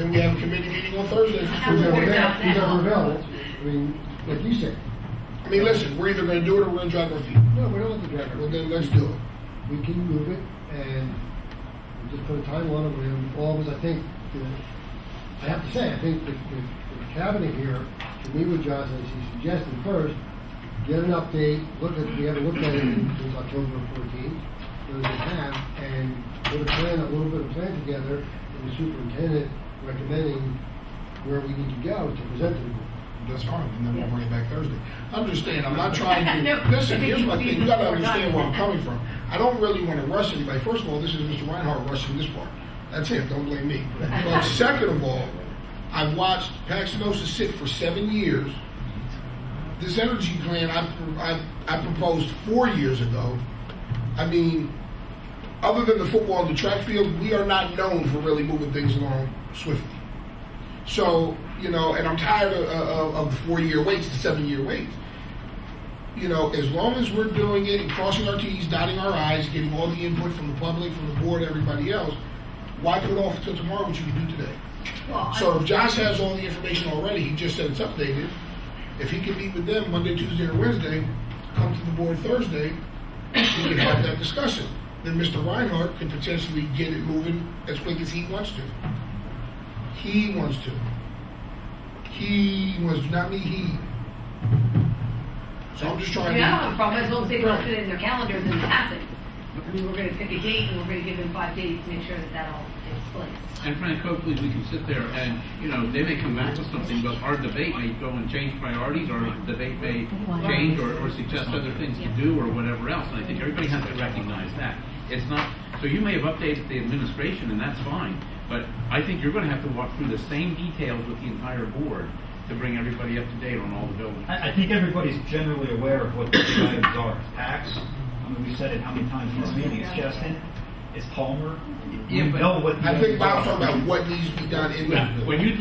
Then we have a committee meeting on Thursday. Who's ever available. I mean, like you said. I mean, listen, we're either going to do it or we're going to drag our feet. No, we don't have to drag our Well, feet. then let's do it. We can move it and we just put a time on it. We all of us, I think, I have to say, I think the cabinet here, to meet with Josh, as he suggested first, get an update, we haven't looked at it since October 14th, that we have, and put a little bit of plan together, with the superintendent recommending where we need to go to present to the board. That's fine, and then we'll bring it back Thursday. Understand, I'm not trying to, No, listen, I think here's my you thing, need you gotta more time. understand where I'm coming from. I don't really want to rush anybody. First of all, this is Mr. Reinhardt rushing this part. That's him, don't blame me. But second of all, I've watched Paxinosa sit for 7 years. This energy plan I proposed 4 years ago. I mean, other than the football and the track field, we are not known for really moving things along swiftly. So, you know, and I'm tired of the 4-year waits, the 7-year waits. You know, as long as we're doing it and crossing our T's, dotting our I's, getting all the input from the public, from the board, everybody else, why put it off until tomorrow, what you can do today? Well, So if Josh has all the information already, he just said it's updated. If he can meet with them Monday, Tuesday, or Wednesday, come to the board Thursday, we can have that discussion. Then Mr. Reinhardt can potentially get it moving as quick as he wants to. He wants to. He wants, not me, he. So I'm just trying I to. mean, I don't have a problem, as long as they don't fit in their calendars and it happens. I mean, we're gonna pick a date and we're gonna give them 5 days to make sure that all takes place. And Frank, hopefully we can sit there and, you know, they may come back with something, but our debate may go and change priorities, or our debate may change or suggest other things to do or whatever else. And I think everybody has to recognize that. It's not, so you may have updated the administration and that's fine, but I think you're gonna have to walk through the same details with the entire board to bring everybody up to date on all the buildings. I think everybody's generally aware of what the big items are. It's PAX. I mean, we said it how many times in this meeting. It's Justin. It's Palmer. Yeah, We but know what the I think items Bob's are. talking about what needs to be done in Yeah, the when you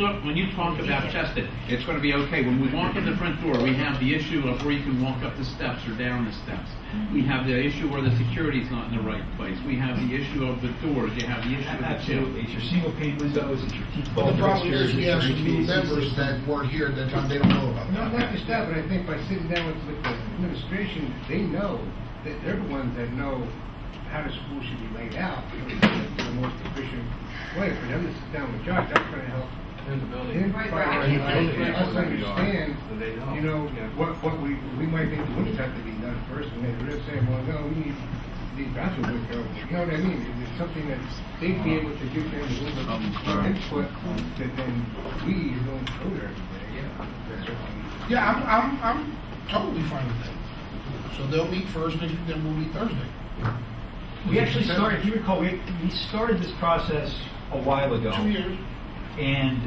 talk about Cheston, it's going to be okay. When we walk in the front door, we have the issue of where you can walk up the steps or down the steps. We have the issue where the security's not in the right place. We have the issue of the doors. You have the issue of the Absolutely. It's your single pane windows. It's your teeth But bulb the problem is, we have some new HVAC members system. that weren't here at that time, they don't know about Not that. just that, but I think by sitting down with the administration, they know that they're the ones that know how the school should be laid out. The most efficient way for them to sit down with Josh, that's gonna help him Right, prioritize, right. us understand, you know, what we might think the windows have to be done first, and they're saying, well, no, we need these bathroom windows, you know what I mean? It's something that they'd be able to give them a little bit of input that then we don't go there every day, yeah. That's certainly. Yeah, I'm totally fine with that. So they'll meet first, then we'll meet Thursday. We actually started, if you recall, we started this process a while ago. 2 years. And,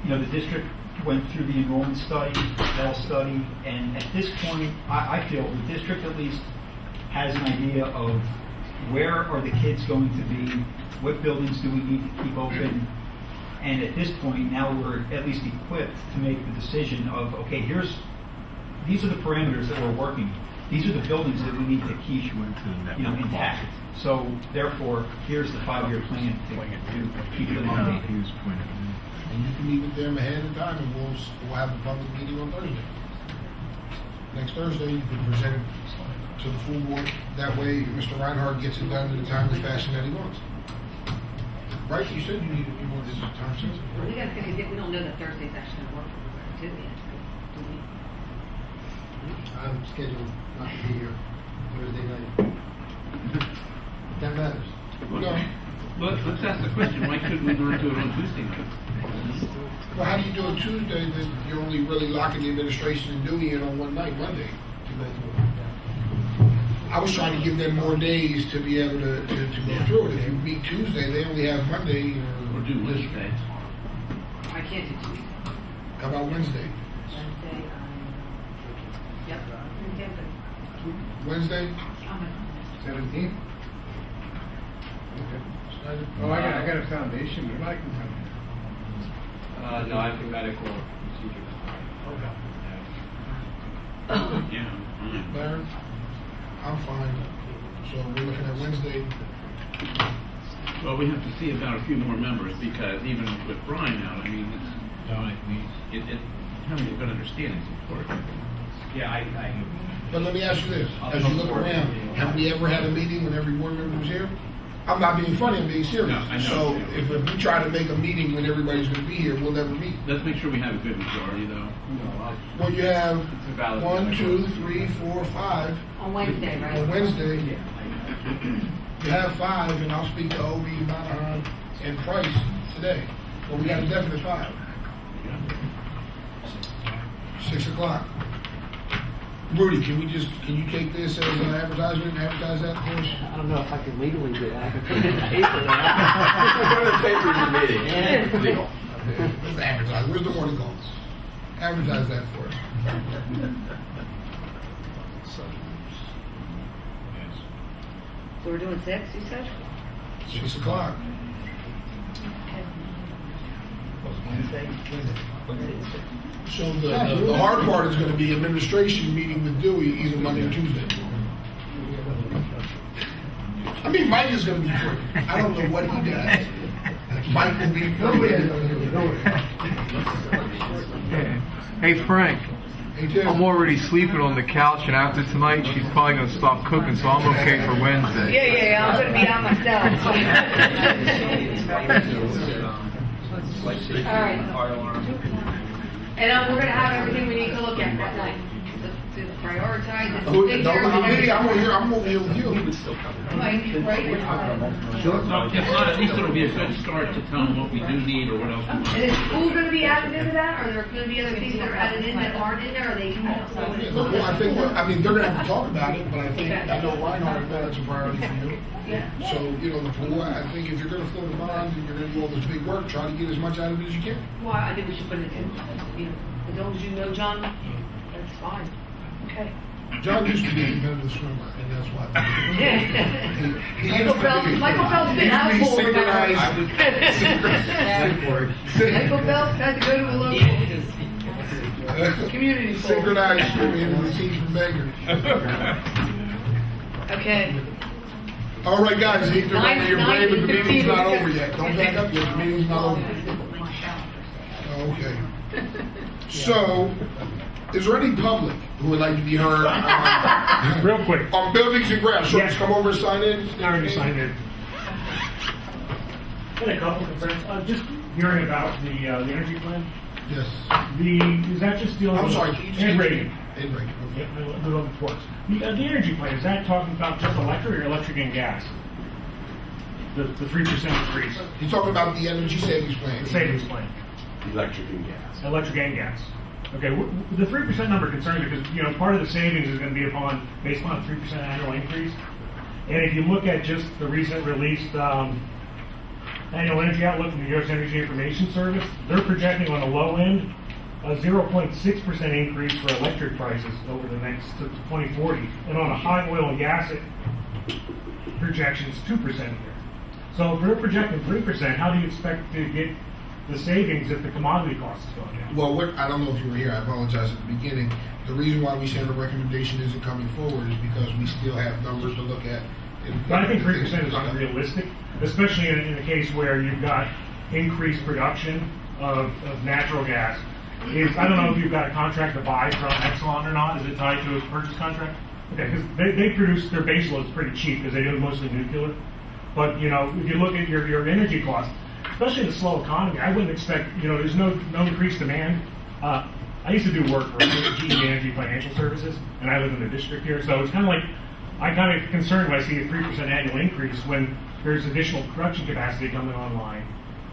you know, the district went through the enrollment study, fall study, and at this point, I feel the district at least has an idea of where are the kids going to be, what buildings do we need to keep open, and at this point, now we're at least equipped to make the decision of, okay, these are the parameters that we're working. These are the buildings that we need to keep, you know, intact. So therefore, here's the 5-year plan to keep them updated. And you can meet with them ahead of time, and we'll have a public meeting on Thursday. Next Thursday, you can present it to the full board. That way, Mr. Reinhardt gets it done in the timely fashion that he wants. Right, you said you needed more this time sensitive. We gotta pick a date, we don't know that Thursday's actually gonna work for us, do we? Do we? I'm scheduled not to be here Thursday night. That matters. No. Let's ask the question, why couldn't we not do it on Tuesday night? Well, how do you do it Tuesday, then you're only really locking the administration and doing it on one night, Monday, to go through it. I was trying to give them more days to be able to go through it. If you meet Tuesday, they only have Monday Or do Wednesday? I can't do Tuesday. How about Wednesday? Wednesday, yep, Wednesday, but Wednesday? I'm at 17th? Okay. Oh, I got a foundation, but I can come in. No, I think medical procedure. Yeah. fine. Baron? I'm fine. So we're looking at Wednesday. Well, we have to see about a few more members, because even with Brian out, I mean, having a good understanding is important. Yeah, But let me ask you this, as you look around, have we ever had a meeting when every board member was here? I'm not being funny, I'm being serious. No, I know. So if we try to make a meeting when everybody's gonna be here, we'll never meet. Let's make sure we have a good majority, though. Well, you have It's a valid 1, point. 2, 3, 4, 5 On Wednesday, right? on Wednesday. You have 5, and I'll speak to Obi, Monahan, and Price today. Well, we got a definite 5. 6 o'clock. Rudy, can you take this as an advertisement and advertise that for us? I don't know if I can legally do that. I can put it in the paper. Go to the paper in the meeting. Legal. Let's advertise. Where's the morning calls? Advertise that for us. So we're doing 6, you said? 6 o'clock. So the hard part is going to be administration meeting with Dewey either Monday or Tuesday. I mean, Mike is going to be free. I don't know what he does. Mike will be free. Hey Frank, Hey, Tim. I'm already sleeping on the couch, and after tonight, she's probably gonna stop cooking, so I'm okay for Wednesday. Yeah, I'm gonna be out myself. All right. And we're gonna have everything we need to look at that night, to prioritize, and Don't take look care of at me. everything. I'm over here with you. Mike, right? Sure. If not, at least it'll be a good start to tell them what we do need or what else we want. And is school gonna be added into that? Are there gonna be other things that are added in that aren't in there? Are they? Well, I think, I mean, they're going to have to talk about it, but I think, I know Reinhardt, that's a priority for you. Yeah. So, you know, the pool, I think if you're going to float a bond and you're going to do all this big work, try to get as much out of it as you can. Well, I think we should put it in, you know, as long as you know John, that's fine. Okay. John used to be a competitive swimmer, and that's why. He Michael used to Phelps, be- Michael Phelps didn't have a he used pool. to be synchronized. Michael Phelps had to go to a local community pool. Synchronized swimming with the team from Bangor. Okay. All right, guys, I hate to run your brain, but the 9:15. meeting's not over yet. Don't back up yet, the meeting's not over. Okay. So, is there any public who would like to be heard Real quick. on buildings and grounds? So Yeah. just come over and sign in. I already signed it. Had a couple concerns. Just hearing about the energy plan. Yes. Is that just dealing I'm with sorry, can you just... integrating? Integrating, Yeah, okay. the other forks. The energy plan, is that talking about just electric or electric and gas? The 3% increase, You're talking about the energy savings plan. the savings plan, Electric and gas. electric and gas. Okay, the 3% number concerns me because, you know, part of the savings is going to be based upon a 3% annual increase. And if you look at just the recent released annual energy outlook from the U.S. Energy Information Service, they're projecting on the low end a 0.6% increase for electric prices over the next to 2040, and on a high oil and gas projections 2% here. So if they're projecting 3%, how do you expect to get the savings if the commodity cost is going down? Well, I don't know if you were here, I apologize at the beginning. The reason why we said the recommendation isn't coming forward is because we still have numbers to look at. But I think 3% is unrealistic, especially in a case where you've got increased production of natural gas. I don't know if you've got a contract to buy from Exxon or not. Is it tied to a purchase contract? Okay, because they produce their base loads pretty cheap because they do mostly nuclear. But, you know, if you look at your energy costs, especially in a slow economy, I wouldn't expect, you know, there's no increased demand. I used to do work for GE Energy Financial Services, and I live in the district here, so it's kind of like, I'm kind of concerned when I see a 3% annual increase when there's additional production capacity coming online.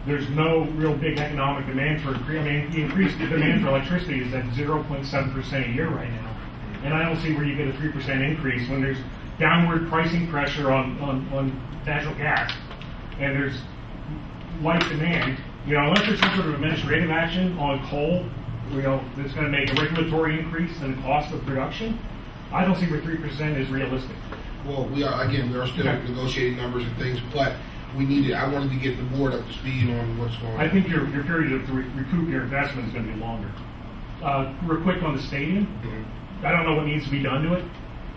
There's no real big economic demand the increased demand for electricity is at 0.7% a year right now. And I don't see where you get a 3% increase when there's downward pricing pressure on natural gas and there's light demand. You know, unless there's some sort of administrative action on coal, you know, that's going to make a regulatory increase in the cost of production, I don't see where 3% is realistic. Well, we are still negotiating numbers and things, but I wanted to get the board up to speed on what's going on. I think your period to recoup your investment is going to be longer. Real quick on the stadium, I don't know what needs to be done to it,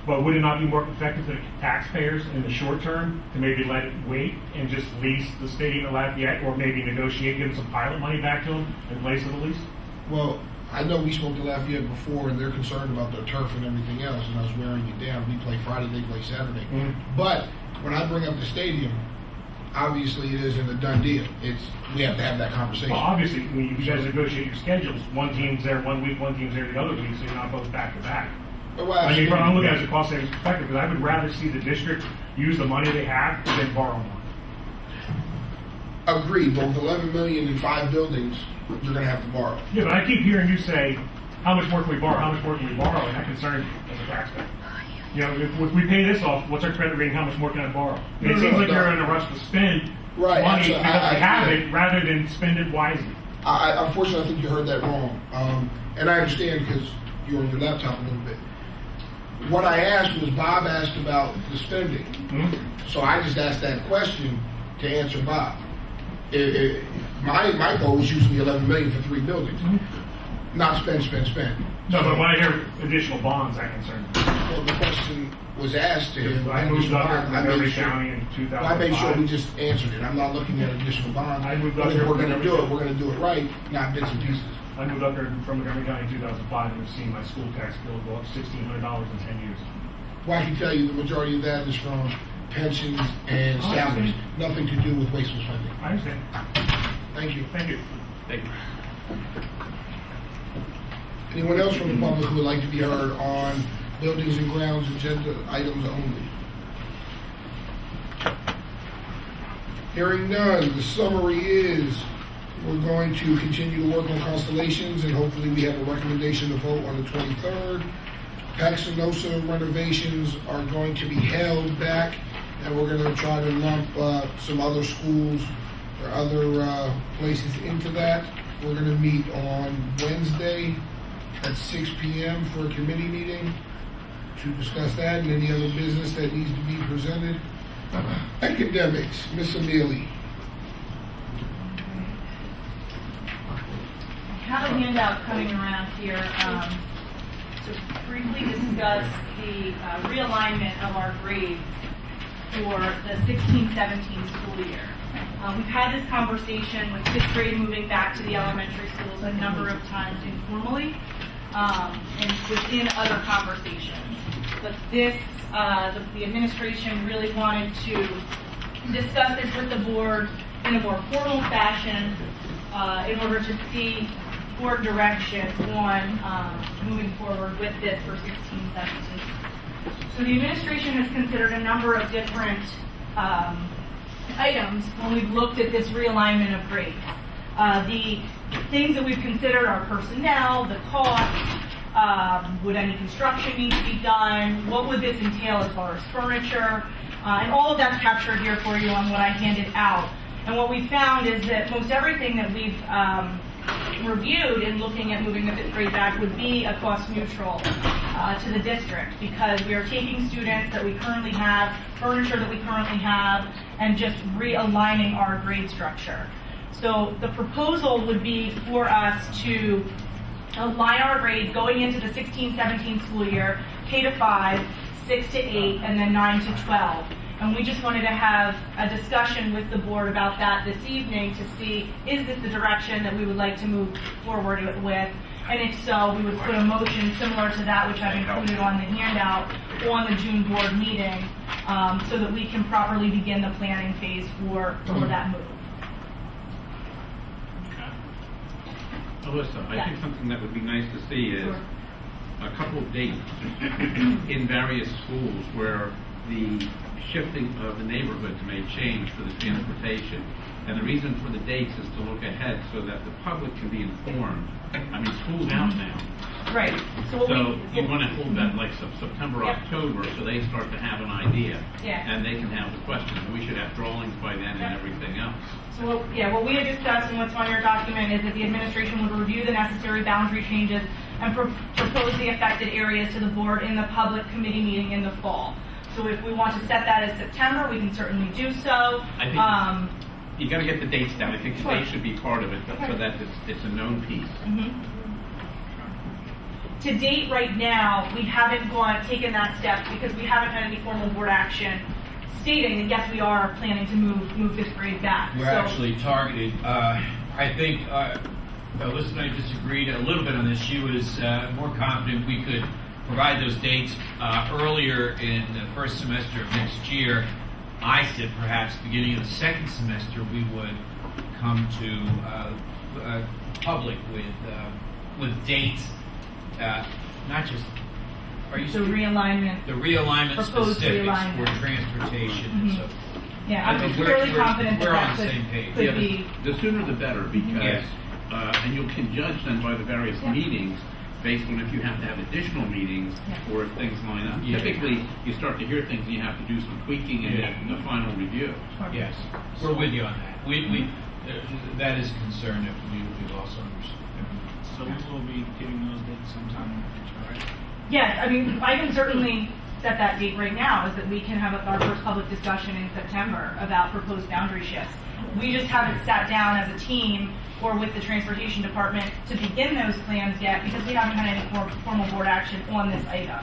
But would it not be more effective for the taxpayers in the short term to maybe let it wait and just lease the stadium at Lafayette, or maybe negotiate, give some pilot money back to them in place of the lease? Well, I know we spoke to Lafayette before, and they're concerned about the turf and everything else, and I was wearing it down. We play Friday, they play Saturday. But when I bring up the stadium, obviously it isn't a done deal. We have to have that conversation. Well, obviously, when you guys negotiate your schedules, one team's there one week, one team's there the other week, so you're not both back to back. Well, I mean, absolutely. I'm looking at it as a cost savings perspective, because I would rather see the district use the money they have than borrow more. Agreed, but with 11 million in 5 buildings, you're going to have to borrow. Yeah, but I keep hearing you say, how much more can we borrow, how much more can we borrow, and that concerns me as a taxpayer. You know, if we pay this off, what's our credit rating, how much more can I borrow? I mean, it seems like you're in a rush to spend Right, money absolutely. because we have I- it, rather than spend it wisely. Unfortunately, I think you heard that wrong. And I understand because you're on your laptop a little bit. What I asked was Bob asked about the spending. So I just asked that question to answer Bob. My goal is using the 11 million for 3 buildings. Not spend. No, but when I hear additional bonds, that concerns me. Well, the question was asked to him. I moved up here I from made Montgomery sure- County in 2005. I made sure we just answered it. I'm not looking at additional bonds. I moved But up if here we're from going to do it, Montgomery. we're going to do it right, not bits and pieces. I moved up here from Montgomery County in 2005 and have seen my school tax bill go up $1,600 in 10 years. Well, I can tell you the majority of that is from pensions and Oh, I salaries, see. nothing to do with wasteful spending. I understand. Thank you. Thank you. Thank you. Anyone else from the public who would like to be heard on buildings and grounds agenda items only? Hearing none, the summary is we're going to continue to work on constellations, and hopefully we have a recommendation to vote on the 23rd. Paxinosa renovations are going to be held back, and we're going to try to lump some other schools or other places into that. We're going to meet on Wednesday at 6 p.m. for a committee meeting to discuss that and any other business that needs to be presented. Academics, Ms. Amelie. I have a handout coming around here to briefly discuss the realignment of our grades for the 16-17 school year. We've had this conversation with 5th grade moving back to the elementary schools a number of times informally and within other conversations. But this, the administration really wanted to discuss this with the board in a more formal fashion in order to see board direction on moving forward with this for 16-17. So the administration has considered a number of different items when we've looked at this realignment of grades. The things that we've considered are personnel, the cost, would any construction need to be done, what would this entail as far as furniture, and all of that's captured here for you on what I handed out. And what we found is that most everything that we've reviewed in looking at moving the 5th grade back would be a cost neutral to the district, because we are taking students that we currently have, furniture that we currently have, and just realigning our grade structure. So the proposal would be for us to align our grades going into the 16-17 school year, K to 5, 6 to 8, and then 9 to 12. And we just wanted to have a discussion with the board about that this evening to see, is this the direction that we would like to move forward with? And if so, we would put a motion similar to that which I've included on the handout on the June board meeting, so that we can properly begin the planning phase for that move. Alyssa, I Yes. think something that would be nice to see is a couple of dates in various schools where the shifting of the neighborhoods may change for the transportation. And the reason for the dates is to look ahead so that the public can be informed. I mean, school's out now. Right. So you want to hold that like September, Yep. October, so they start to have an idea. Yeah. And they can have the questions. We should have drawings by then and Yep. everything else. So what we had discussed and what's on your document is that the administration would review the necessary boundary changes and propose the affected areas to the board in the public committee meeting in the fall. So if we want to set that as September, we can certainly do so. I think you got to get the dates down. I think the Sure. dates should be part of it so that it's a known piece. Mhm. to date right now, we haven't taken that step because we haven't had any formal board action stating that yes, we are planning to move fifth grade back. We're actually targeted. I think Alyssa and I disagreed a little bit on this. She was more confident we could provide those dates earlier in the first semester of next year. I said perhaps beginning of the second semester we would come to public with dates, not just. Are you the realignment. The realignment Proposed specifics realignment. for transportation. And so Yeah, I I'm think fairly confident we're that on the that same page. could Yeah, be. the sooner the better, because, Yes. and you can judge then by the various Yeah. meetings based on if you have to have additional meetings Yeah. or if things line up. Yeah. Typically, you start to hear things and you have to do some tweaking and Yeah. the final review. Yes, we're with you on that. We that is a concern that we also understand. So we will be giving those dates sometime in the future, right? Yes, I mean, I can certainly set that date right now, is that we can have our first public discussion in September about proposed boundary shifts. We just haven't sat down as a team or with the transportation department to begin those plans yet because we haven't had any formal board action on this item.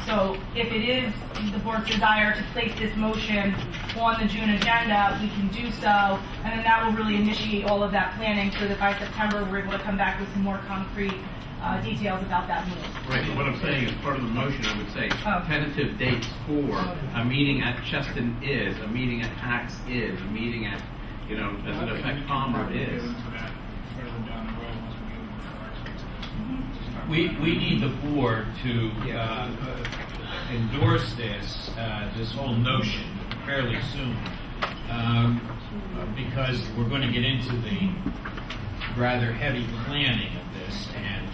So if it is the board's desire to place this motion on the June agenda, we can do so, and then that will really initiate all of that planning so that by September we're able to come back with some more concrete details about that move. Right, what I'm saying is part of the motion, I would say, Oh. tentative dates for a meeting at Cheston is, a meeting at Pax is, a meeting at, does it affect Palmer Get is. into that further down the road once we get more direction. We need the board to endorse this whole notion fairly soon, because we're going to get into the rather heavy planning of this, and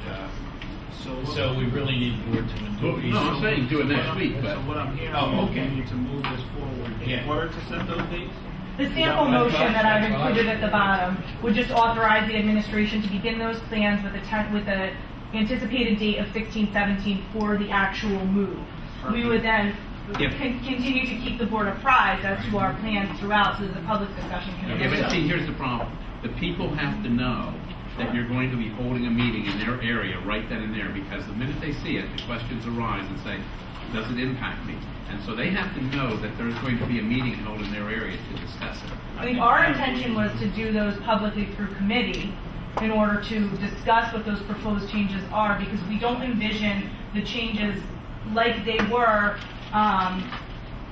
so we really need the board to endorse. No, I'm saying do it next week, but. So what I'm hearing Oh, is okay. we need to move this forward. Yeah. In order to set those dates? The sample motion that I've included at the bottom would just authorize the administration to begin those plans with the anticipated date of 16/17 for the actual move. We would then Yep. continue to keep the board apprised as to our plans throughout so that the public discussion can Yeah, but occur. see, here's the problem. The people have to know that you're going to be holding a meeting in their area right then and there, because the minute they see it, the questions arise and say, does it impact me? And so they have to know that there's going to be a meeting held in their area to discuss it. I think our intention was to do those publicly through committee in order to discuss what those proposed changes are, because we don't envision the changes like they were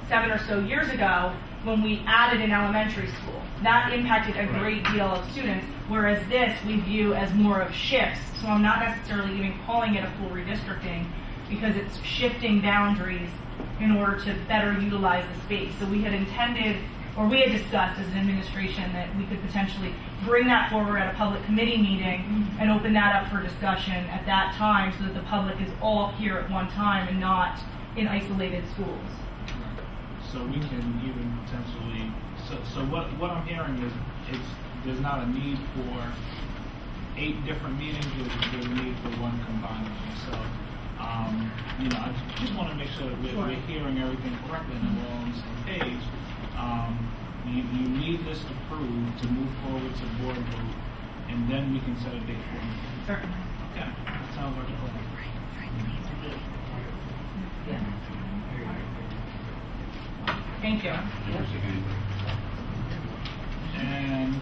7 or so years ago when we added an elementary school. That impacted a great deal of students, whereas this we view as more of shifts. So I'm not necessarily even calling it a full redistricting, because it's shifting boundaries in order to better utilize the space. So we had intended, or we had discussed as an administration, that we could potentially bring that forward at a public committee meeting and open that up for discussion at that time so that the public is all here at one time and not in isolated schools. So we can even potentially, so what I'm hearing is there's not a need for 8 different meetings, there's a need for one combined one. So, I just want to make sure that we're hearing everything correctly and we're all on the same page. You need this approved to move forward to board vote, and then we can set a date for it. Certainly. Okay, that sounds like a plan. Thank you. And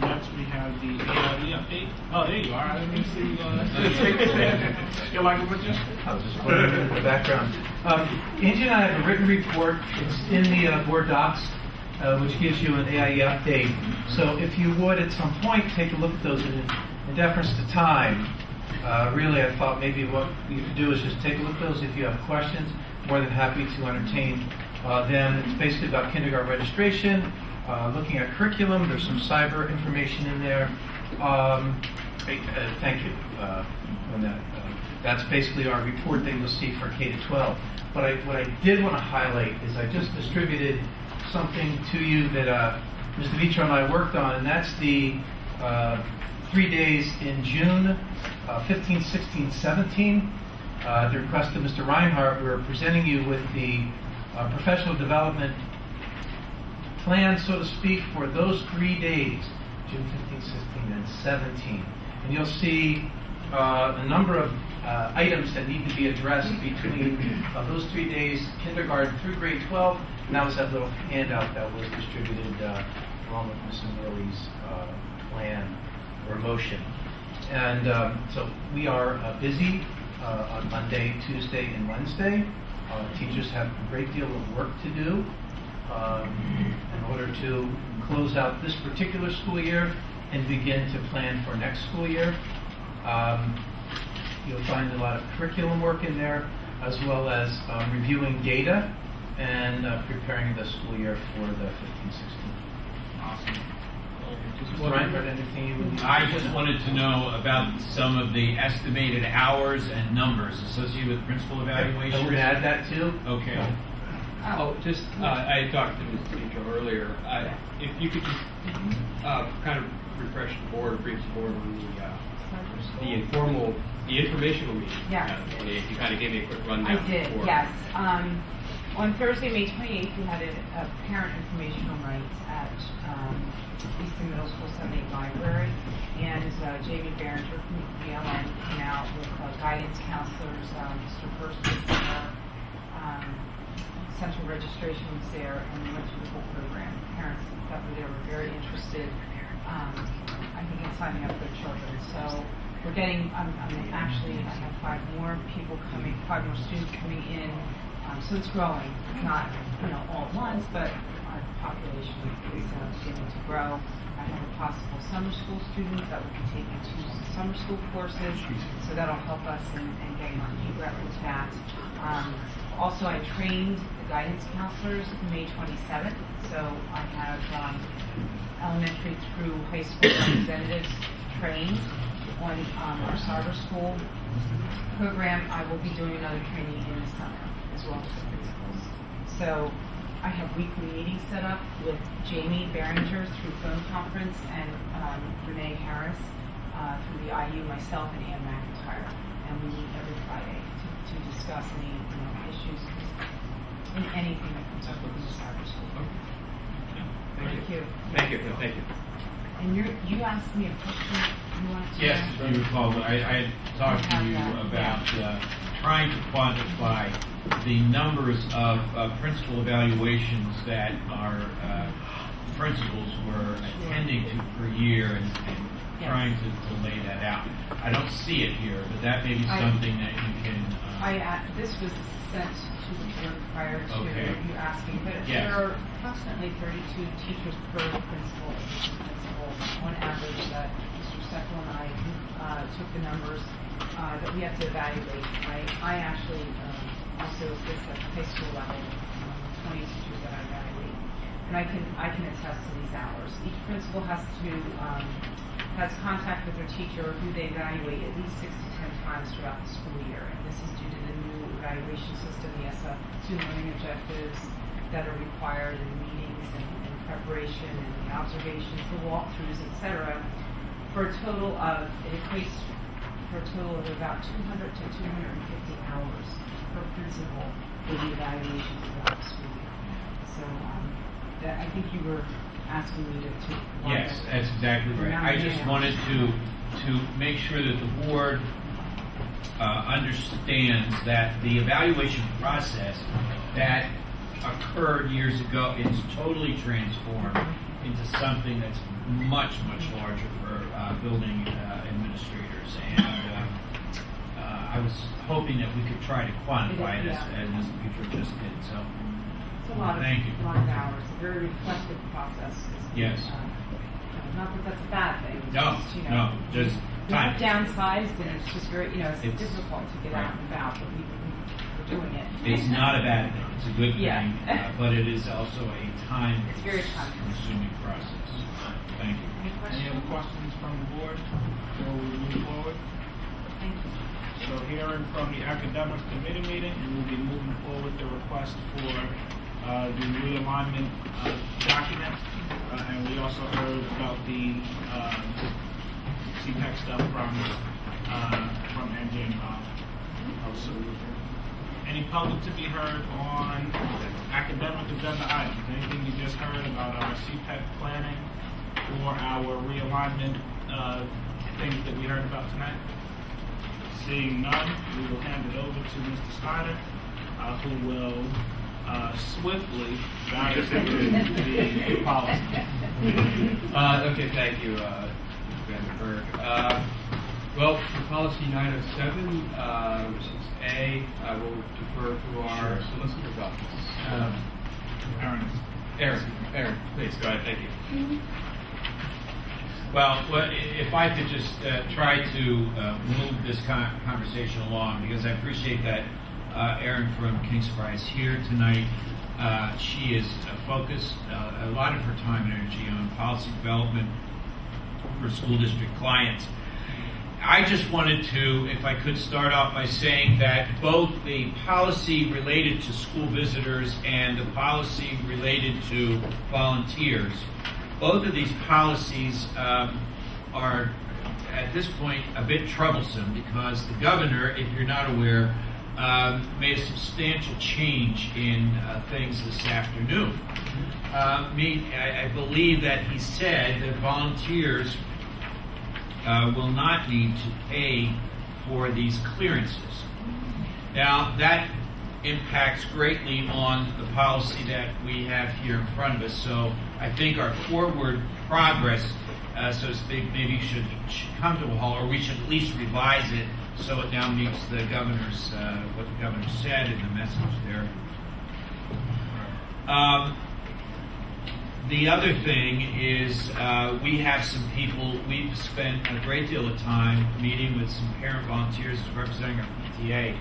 next we have the AIE update. Oh, there you are. I didn't even see you. You like it with you? I was just putting it in the background. Angie and I have a written report. It's in the board docs, which gives you an AIE update. So if you would, at some point, take a look at those in deference to time. Really, I thought maybe what you could do is just take a look at those. If you have questions, more than happy to entertain them. It's basically about kindergarten registration, looking at curriculum. There's some cyber information in there. Thank you on that. That's basically our report that you'll see for K-12. But what I did want to highlight is I just distributed something to you that Mr. Vitro and I worked on, and that's the 3 days in June, 15, 16, 17. At the request of Mr. Reinhardt, we're presenting you with the professional development plan, so to speak, for those 3 days, June 15, 16, and 17. And you'll see a number of items that need to be addressed between those 3 days, kindergarten through grade 12, and that was that little handout that was distributed along with Ms. Murley's plan or motion. And so we are busy on Monday, Tuesday, and Wednesday. Teachers have a great deal of work to do in order to close out this particular school year and begin to plan for next school year. You'll find a lot of curriculum work in there, as well as reviewing data and preparing the school year for the 15-16. Awesome. Brian, got anything you would? I just wanted to know about some of the estimated hours and numbers associated with principal evaluation. I would add that too. Okay. Oh, just, I talked to Ms. Petro earlier. If you could just kind of refresh the board, brief the board on the informational meeting. Yes. And if you kind of gave me a quick rundown. I did, before. yes. On Thursday, May 28th, we had a parent informational night at Easton Middle School 78 Library, and Jamie Behringer from BLN came out with guidance counselors. Mr. First was there, central registration was there, and we went through the whole program. Parents that were there were very interested, I think, in signing up their children. So we're getting, actually, I have 5 more students coming in. So it's growing. It's not, all at once, but our population is beginning to grow. I have a possible summer school student that will be taking 2 summer school courses, so that'll help us in getting our feet wet with that. Also, I trained the guidance counselors May 27th, so I have elementary through high school representatives trained on our cyber school program. I will be doing another training in the summer, as well as the principals. So I have weekly meetings set up with Jamie Behringer through phone conference and Renee Harris through the IU, myself, and Ann McIntyre. And we meet every Friday to discuss any issues and anything that comes up within the cyber school. Thank you. Thank you. Thank you. And you asked me a question you wanted to Yes, know? if you recall, I talked to you about trying to quantify the numbers of principal evaluations that our principals were attending to per year and trying to lay that out. I don't see it here, but that may be something that you can... this was sent to the board prior to you asking, but Yes. there are approximately 32 teachers per principal, assistant principal, on average, that Mr. Steckel and I took the numbers that we have to evaluate. I actually also assist at the high school level, 20 teachers that I evaluate. And I can attest to these hours. Each principal has contact with their teacher who they evaluate at least 6 to 10 times throughout the school year. And this is due to the new evaluation system, the SF2 learning objectives that are required in meetings and preparation and the observations, the walkthroughs, etc. For a total of, it equates for a total of about 200 to 250 hours per principal for the evaluations throughout the school year. So I think you were asking me to Yes, that's exactly right. I just wanted to make sure that the board understands that the evaluation process that occurred years ago is totally transformed into something that's much, much larger for building administrators. And I was hoping that we could try to quantify it as Ms. Petro just did. So, it's a lot of hours. A very reflective process. Yes. Not that that's a bad thing. Just we time. have downsized, and it's just very, it's difficult to get out and about, but we're doing it. It's not a bad thing. It's a good thing, but it is also a It's very time-consuming process. Thank you. Any other questions from the board before we move forward? Thank you. So hearing from the academic committee meeting, and we'll be moving forward the request for the realignment document. And we also heard about the CPEC stuff from MJ and Bob. So, any public to be heard on academic agenda items? Anything you just heard about our CPEC planning or our realignment things that we heard about tonight? Seeing none, we will hand it over to Mr. Snyder, who will swiftly guide us through the policy. Okay, thank you, Mr. Vandenberg. Well, for policy 907, which is A, I will defer to our solicitor's office. Aaron, please, go ahead, thank you. Well, if I could just try to move this conversation along, because I appreciate that Erin from King Spry is here tonight. She is focused a lot of her time and energy on policy development for school district clients. I just wanted to, if I could, start off by saying that both the policy related to school visitors and the policy related to volunteers, both of these policies are, at this point, a bit troublesome because the governor, if you're not aware, made a substantial change in things this afternoon. I believe that he said that volunteers will not need to pay for these clearances. Now, that impacts greatly on the policy that we have here in front of us. So I think our forward progress, so to speak, maybe should come to a halt, or we should at least revise it so it now meets the governor's, what the governor said in the message there. The other thing is we have some people, we've spent a great deal of time meeting with some parent volunteers representing our PTA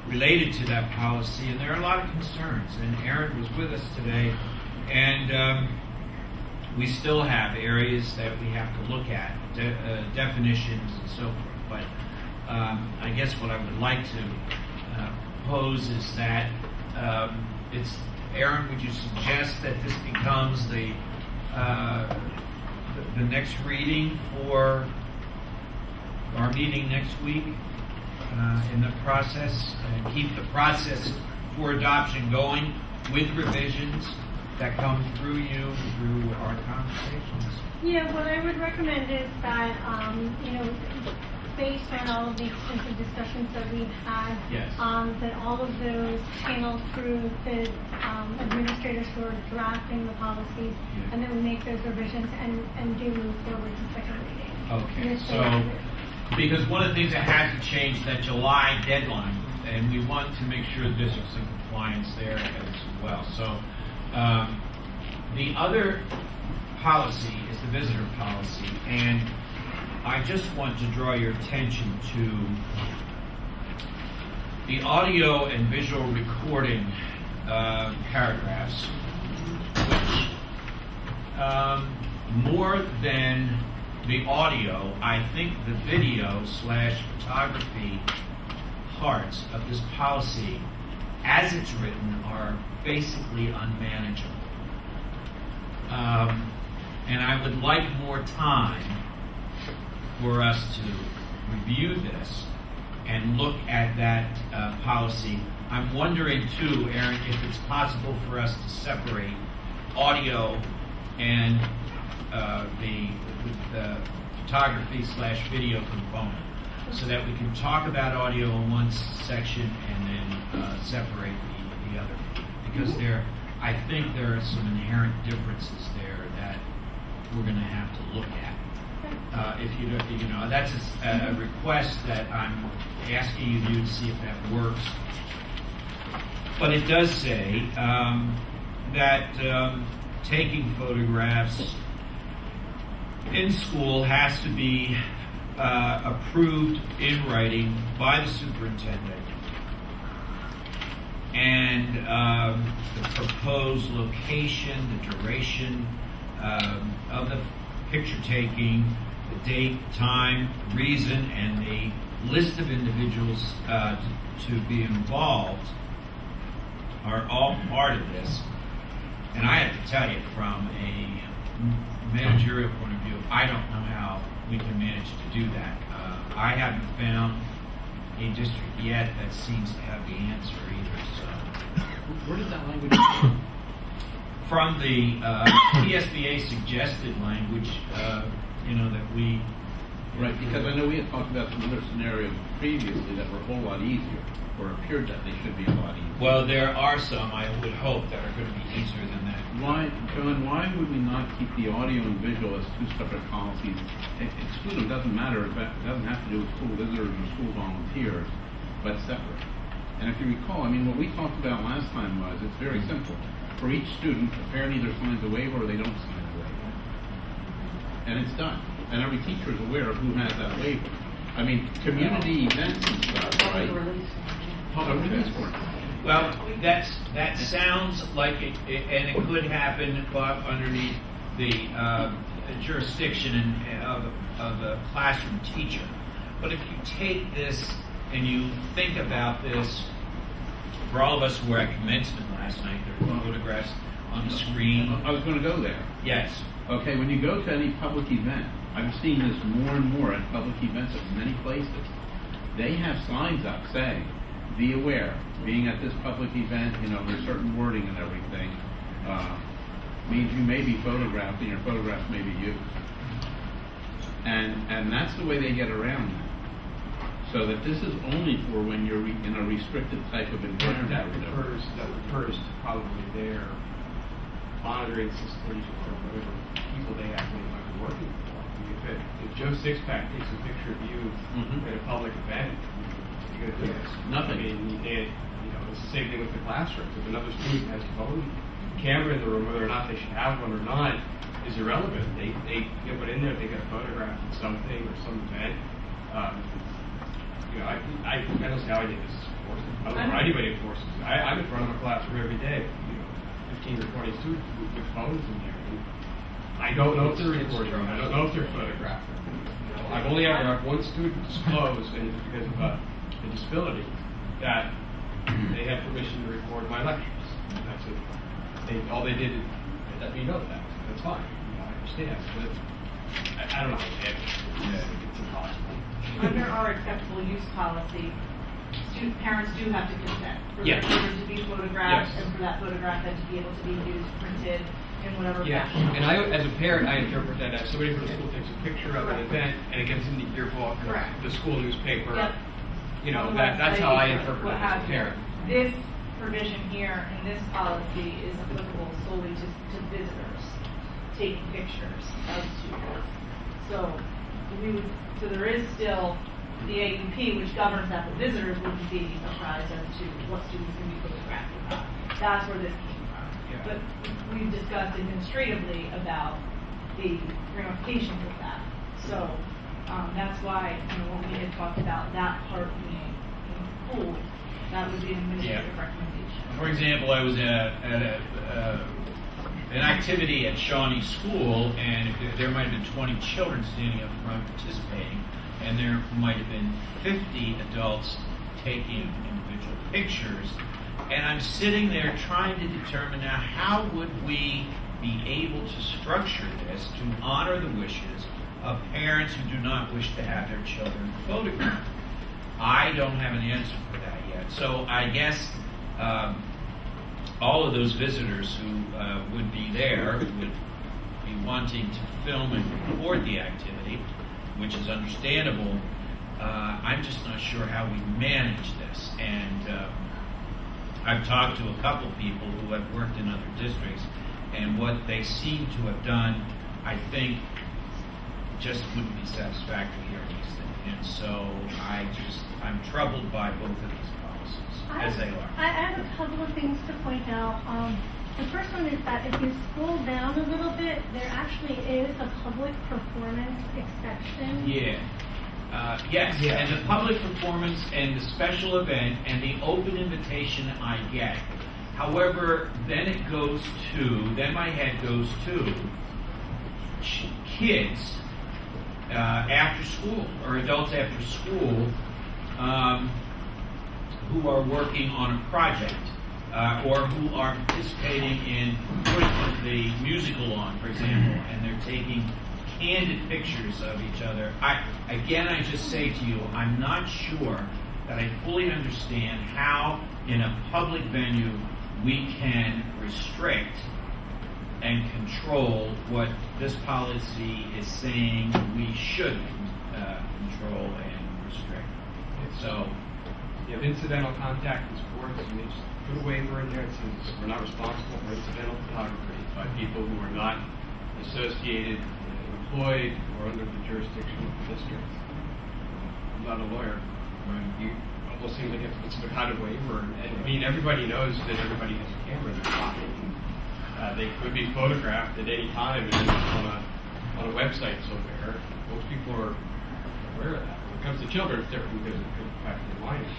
related to that policy, and there are a lot of concerns. And Aaron was with us today, and we still have areas that we have to look at, definitions and so forth. But I guess what I would like to pose is that Aaron, would you suggest that this becomes the next reading for our meeting next week in the process, and keep the process for adoption going with revisions that come through you through our conversations? Yeah, what I would recommend is that, based on all of the extensive discussions that we've had, yes, that all of those channel through the administrators who are drafting the policies, and then we make those revisions and do move forward to second reading. Okay, so because one of the things that hasn't changed that July deadline, and we want to make sure the district's in compliance there as well. So the other policy is the visitor policy, and I just want to draw your attention to the audio and visual recording paragraphs, which more than the audio, I think the video / photography parts of this policy, as it's written, are basically unmanageable. And I would like more time for us to review this and look at that policy. I'm wondering too, Aaron, if it's possible for us to separate audio and the photography / video component, so that we can talk about audio in one section and then separate the other, because I think there are some inherent differences there that we're going to have to look at. If that's a request that I'm asking you to do to see if that works. But it does say that taking photographs in school has to be approved in writing by the superintendent, and the proposed location, the duration of the picture taking, the date, time, reason, and the list of individuals to be involved are all part of this. And I have to tell you, from a managerial point of view, I don't know how we can manage to do that. I haven't found a district yet that seems to have the answer either. So, where did that language come from? From the PSBA suggested language, that we, Right, because I know we had talked about some other scenarios previously that were a whole lot easier, or appeared that they should be a lot easier. Well, there are some, I would hope, that are going to be easier than that. Why, John, why would we not keep the audio and visual as two separate policies? Exclude them, doesn't matter, it doesn't have to do with school visitors or school volunteers, but separate. And if you recall, I mean, what we talked about last time was, it's very simple. For each student, the parent either signs a waiver or they don't sign a waiver. And it's done. And every teacher is aware of who has that waiver. I mean, community events and stuff, right? Public release form. Well, that sounds like and it could happen underneath the jurisdiction of the classroom teacher. But if you take this and you think about this, for all of us who were at commencement last night, there were photographs on the screen. I was going to go there. Yes. Okay, when you go to any public event, I'm seeing this more and more at public events at many places. They have signs up saying, be aware, being at this public event, you know, there's certain wording and everything, means you may be photographed and your photographs may be used. And that's the way they get around that. So that this is only for when you're in a restricted type of environment. That refers to probably their monitoring system or whatever people they actually might be working for. If Joe Sixpack takes a picture of you at a public event, you're going to do this. Nothing. I mean, it's the same thing with the classrooms. If another student has a phone camera in the room, whether or not they should have one or not is irrelevant. They get one in there, they get a photograph of something or some event. I don't see how anybody enforces. I don't know how anybody enforces. I'm in front of a classroom every day, 15 or 20 students with phones in here. I don't know if they're recording. I don't know if they're photographing. I've only ever had one student disclose, and it's because of a disability, that they had permission to record my lectures. And that's it. All they did is let me know that. That's fine. I understand. But I don't know how they did it. It's impossible. Under our acceptable use policy, parents do have to consent for Yes. their children to be photographed Yes. and for that photograph then to be able to be used, printed, in whatever Yeah, fashion. and as a parent, I interpret that as somebody from the school takes a picture of an Correct. event and it gets in the yearbook, Correct. the school newspaper. Yep. You know, On the that's website, how I or interpret what it as have a you. parent. This provision here in this policy is applicable solely to visitors taking pictures of students. So there is still the AUP, which governs that the visitors wouldn't be apprised as to what students can be photographed or not. That's where this came from. Yeah. But we've discussed administratively about the ramifications of that. So that's why when we had talked about that part being pulled, that would be an administrative recommendation. For example, I was at an activity at Shawnee School, and there might have been 20 children standing up front participating, and there might have been 50 adults taking individual pictures. And I'm sitting there trying to determine now how would we be able to structure this to honor the wishes of parents who do not wish to have their children photographed. I don't have an answer for that yet. So I guess all of those visitors who would be there would be wanting to film and record the activity, which is understandable. I'm just not sure how we manage this. And I've talked to a couple people who have worked in other districts, and what they seem to have done, I think, just wouldn't be satisfactory here in Easton. And so I'm troubled by both of these policies, as they are. I have a couple of things to point out. The first one is that if you scroll down a little bit, there actually is a public performance exception. Yeah. Yes, and the public performance and the special event and the open invitation I get. However, then my head goes to kids after school or adults after school who are working on a project or who are participating in putting the musical on, for example, and they're taking candid pictures of each other. I just say to you, I'm not sure that I fully understand how in a public venue we can restrict and control what this policy is saying we should control and restrict. So, You have incidental contact in sports, and they just put a waiver in there that says we're not responsible for incidental photography by people who are not associated, employed, or under the jurisdiction of the district. I'm not a lawyer. You almost seems like it's some kind of waiver, and I mean, everybody knows that everybody has a camera in their pocket. They could be photographed at any time and on a website somewhere. Most people are aware of that. When it comes to children, it's different because it could affect their minors.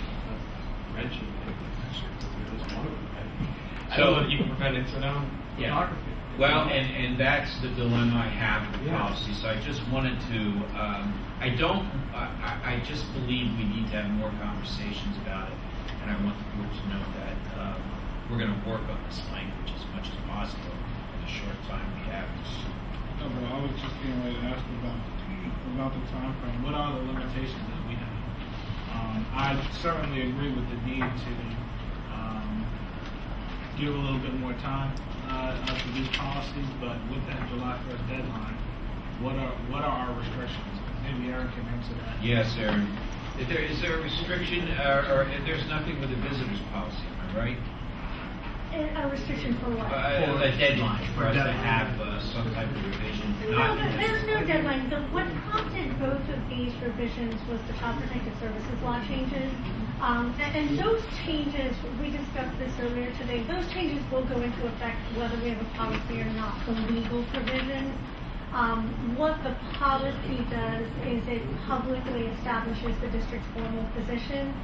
Mentioned that's one of them. I don't know that you can prevent incidental photography. Well, and that's the dilemma I have with the policy. So I just wanted to, I just believe we need to have more conversations about it. And I want the board to know that we're going to work on this language as much as possible in the short time we have. No, but I was just getting ready to ask about the time frame. What are the limitations that we have? I certainly agree with the need to give a little bit more time to these policies, but with that July 1st deadline, what are our restrictions? Maybe Aaron can answer that. Yes, Aaron. Is there a restriction, or there's nothing with the visitors policy, am I right? A restriction for what? A deadline for us to have some type of revision. No, there's no deadline. What prompted both of these revisions was the Child Protective Services law changes. And those changes, we discussed this earlier today, those changes will go into effect whether we have a policy or not, the legal provisions. What the policy does is it publicly establishes the district's formal position.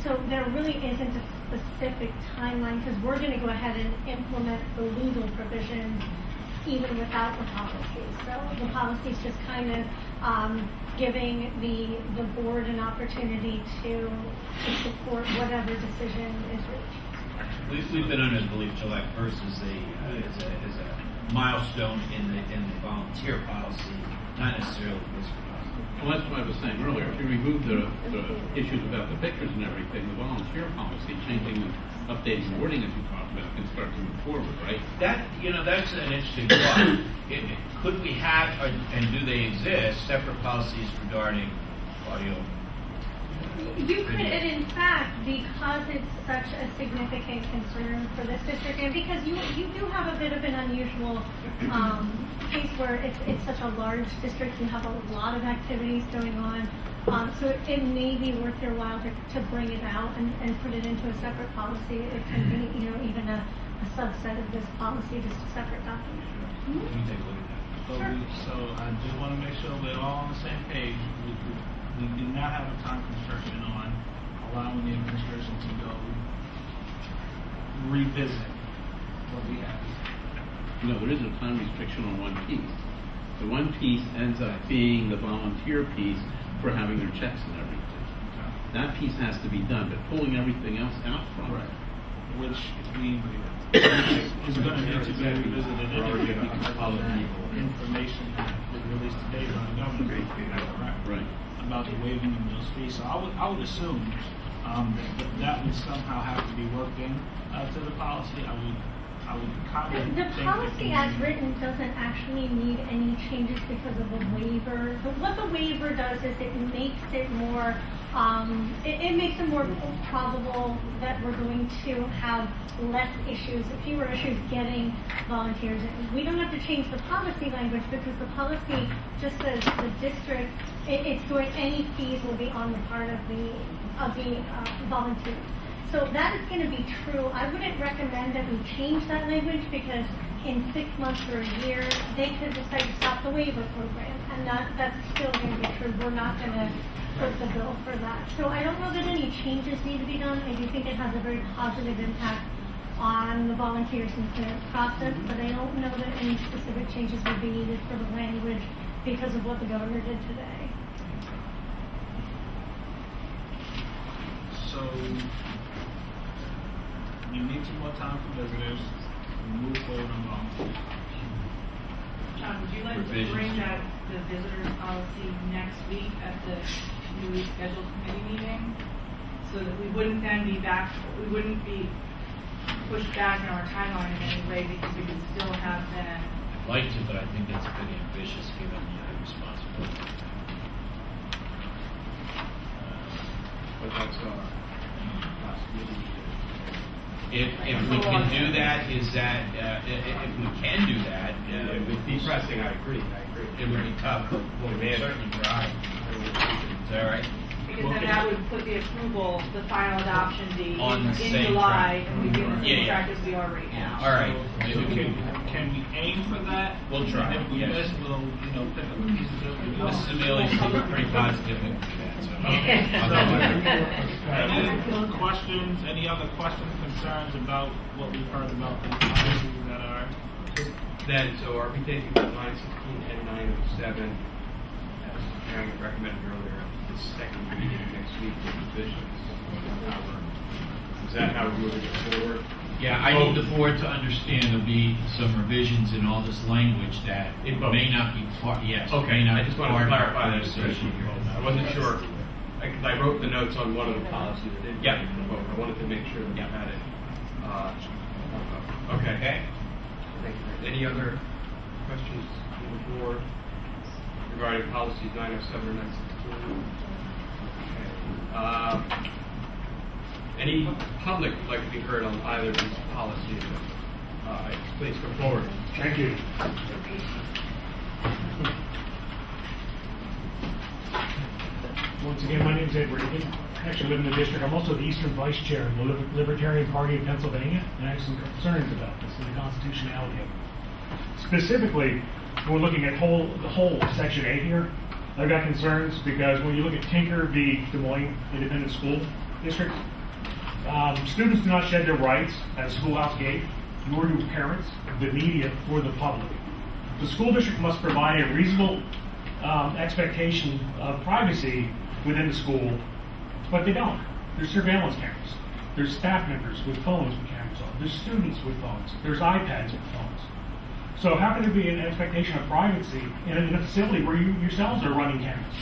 So there really isn't a specific timeline because we're going to go ahead and implement the legal provisions even without the policy. So the policy is just kind of giving the board an opportunity to support whatever decision is reached. We've been under the belief July 1st is a milestone in the volunteer policy, not necessarily the visitor policy. Well, that's what I was saying earlier. If you remove the issues about the pictures and everything, the volunteer policy, changing and updating the wording as we talked about, can start to move forward, right? That's an interesting thought. Could we have, and do they exist, separate policies regarding audio? You could, and in fact, because it's such a significant concern for this district, and because you do have a bit of an unusual case where it's such a large district, you have a lot of activities going on, so it may be worth your while to bring it out and put it into a separate policy. It can be, even a subset of this policy, just a separate document. Can you take a look at that? So I just want to make sure we're all on the same page. We do not have a time constriction on allowing the administration to go revisit what we have. No, there isn't a time restriction on one piece. The one piece ends up being the volunteer piece for having their checks and everything. Okay. That piece has to be done, but pulling everything else out from it. Which is going to need to be revisited anyway because of the information that was released today by the governor. Right. About the waiving of those fees. So I would assume that would somehow have to be worked in to the policy. I would kind of The policy as written doesn't actually need any changes because of a waiver. But what the waiver does is it makes it more it makes it more probable that we're going to have less issues, fewer issues getting volunteers in. We don't have to change the policy language because the policy just says the district, any fees will be on the part of the volunteers. So that is going to be true. I wouldn't recommend that we change that language because in 6 months or a year, they could decide to stop the waiver program, and that's still going to be true. We're not going to put the bill for that. So I don't know that any changes need to be done. I do think it has a very positive impact on the volunteers and clearance process, but I don't know that any specific changes would be needed for the language because of what the governor did today. So you need some more time for visitors to move forward on volunteers. John, would you like to bring that the visitors policy next week at the newly scheduled committee meeting, so that we wouldn't then be back? We wouldn't be push back in our timeline in any way because we can still have them. I'd like to, but I think that's pretty ambitious given the responsibility. But that's last meeting. If we can do that, if we can do that, It would be pressing, I agree. it would be tough. We'll certainly try. Is that all right? Because then that would put the approval, the final adoption date On the in same July, track. and we'd be in the same Yeah. track as we are right now. All right. So can we aim for that? We'll try, If we yes. miss, we'll, pick up the pieces of it. Mrs. Amelia seems pretty positive in that, so I'll go with her. Any questions, any other questions, concerns about what we've heard about the policies that are? Then, so are we taking the 916 and 907, as Karen recommended earlier, the second meeting next week with divisions? Is that how we're moving it forward? Yeah, I need the board to understand there'll be some revisions in all this language that In both. may not be part, yes. Okay, may not I just be wanted to part of our clarify that. conversation here. I wasn't sure. I wrote the notes on one of the policies. I didn't get it for both. I wanted to make sure that we had it. Okay. Thank you. Any other questions from the board regarding policies 907 or 916? Okay. Any public would like to be heard on either of these policies? Please come forward. Thank you. Once again, my name is Ed Reagan. I actually live in the district. I'm also the Eastern Vice Chair of the Libertarian Party of Pennsylvania, and I have some concerns about this and the constitutionality of it. Specifically, we're looking at the whole Section 8 here. I've got concerns because when you look at Tinker v. Des Moines Independent School District, students do not shed their rights at a schoolhouse gate, nor do parents, the media, or the public. The school district must provide a reasonable expectation of privacy within the school, but they don't. There's surveillance cameras. There's staff members with phones with cameras on. There's students with phones. There's iPads with phones. So how can there be an expectation of privacy in a facility where you yourselves are running cameras?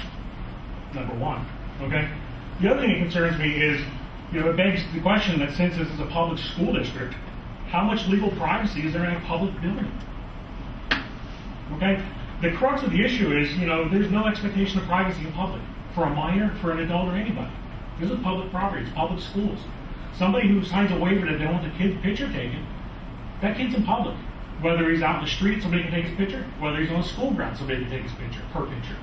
Number one, okay? The other thing that concerns me is, it begs the question that since this is a public school district, how much legal privacy is there in a public building? Okay? The crux of the issue is, there's no expectation of privacy in public for a minor, for an adult, or anybody. This is public property. It's public schools. Somebody who signs a waiver that they don't want the kid's picture taken, that kid's in public. Whether he's out in the street, somebody can take his picture. Whether he's on a school ground, somebody can take his picture, her picture.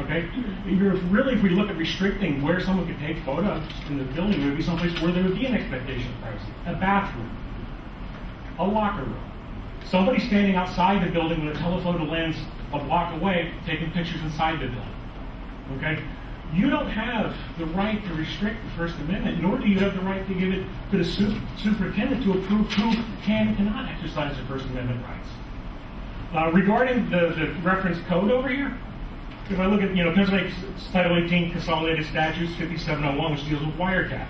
Okay? If we look at restricting where someone could take photos in the building, it would be someplace where there would be an expectation of privacy. A bathroom, a locker room, somebody standing outside the building with a telephoto lens a block away, taking pictures inside the building. Okay? You don't have the right to restrict the First Amendment, nor do you have the right to give it to the superintendent to approve who can and cannot exercise their First Amendment rights. Regarding the reference code over here, if I look at, Pennsylvania Title 18 Consolidated Statutes 5701, which deals with wiretap.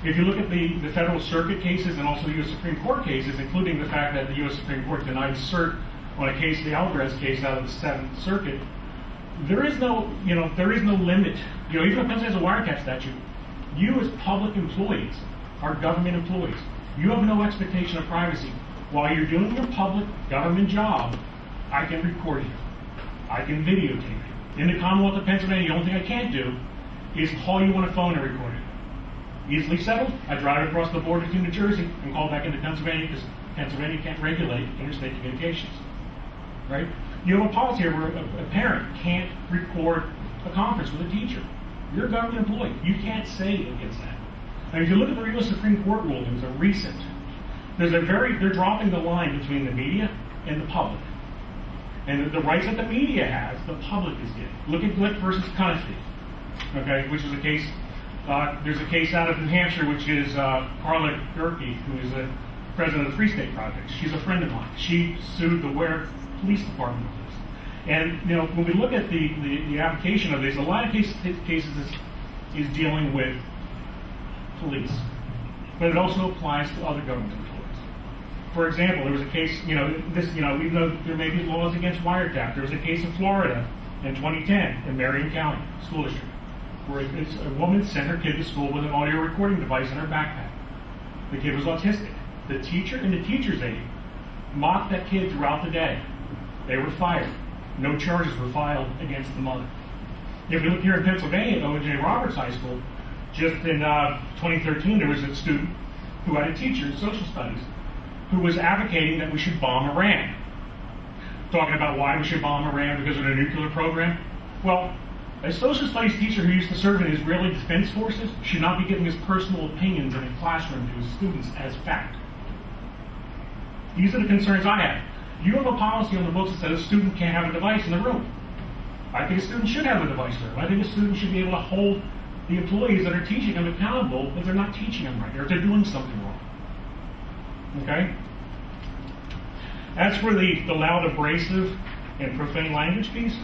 If you look at the Federal Circuit cases and also U.S. Supreme Court cases, including the fact that the U.S. Supreme Court denied cert on a case, the Alvarez case out of the Seventh Circuit, there is no limit. Even if Pennsylvania has a wiretap statute, you as public employees are government employees. You have no expectation of privacy. While you're doing your public government job, I can record you. I can videotape you. In the Commonwealth of Pennsylvania, the only thing I can't do is call you on a phone and record it. Easily settled. I drive across the border to New Jersey and call back into Pennsylvania because Pennsylvania can't regulate interstate communications. Right? You have a policy here where a parent can't record a conference with a teacher. You're a government employee. You can't say against that. And if you look at the U.S. Supreme Court rulings, they're dropping the line between the media and the public. And the rights that the media has, the public is getting. Look at Glick versus Cunningham, okay, which is a case. There's a case out of New Hampshire, which is Carla Gerke, who is the president of the Free State Project. She's a friend of mine. She sued the Ware Police Department for this. And when we look at the application of this, a lot of cases is dealing with police, but it also applies to other government employees. For example, there was a case, even though there may be laws against wiretap, there was a case in Florida in 2010 in Marion County School District, where a woman sent her kid to school with an audio recording device in her backpack. The kid was autistic. the teacher and the teacher's aide mocked that kid throughout the day. They were fired. No charges were filed against the mother. If you look here in Pennsylvania at O.J. Roberts High School, just in 2013, there was a student who had a teacher in social studies who was advocating that we should bomb Iran. Talking about why we should bomb Iran because of their nuclear program. Well, a social studies teacher who used to serve in Israeli Defense Forces should not be giving his personal opinions in a classroom to his students as fact. These are the concerns I have. You have a policy on the books that says a student can't have a device in the room. I think a student should have a device in the room. I think a student should be able to hold the employees that are teaching them accountable if they're not teaching them right or if they're doing something wrong. Okay? As for the loud, abrasive, and profane language piece,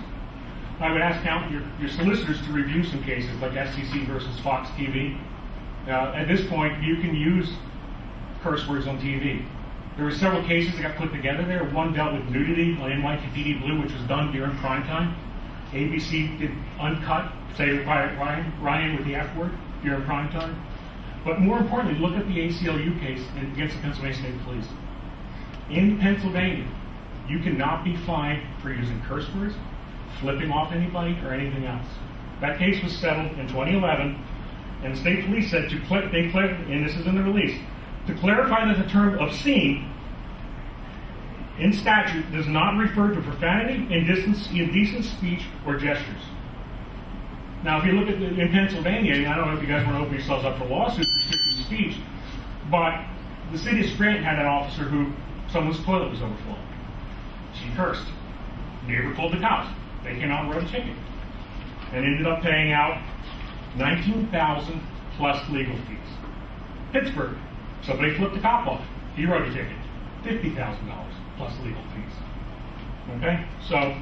I would ask your solicitors to review some cases like FCC versus Fox TV. At this point, you can use curse words on TV. There were several cases that got put together there. One dealt with nudity on NYPD Blue, which was done during prime time. ABC did uncut, say Ryan with the F word during prime time. But more importantly, look at the ACLU case against the Pennsylvania State Police. In Pennsylvania, you cannot be fined for using curse words, flipping off anybody, or anything else. That case was settled in 2011, and the state police said and this is in the release, to clarify that the term obscene in statute does not refer to profanity, indecent speech, or gestures. Now, if you look at in Pennsylvania, and I don't know if you guys want to open yourselves up for lawsuits restricting speech, but the city of Scranton had an officer who someone's toilet was overflowing. She cursed. Neighbor called the cops. They came out and wrote a ticket, and ended up paying out $19,000 plus legal fees. Pittsburgh. Somebody flipped the cop off. He wrote a ticket. $50,000 plus legal fees. Okay? So,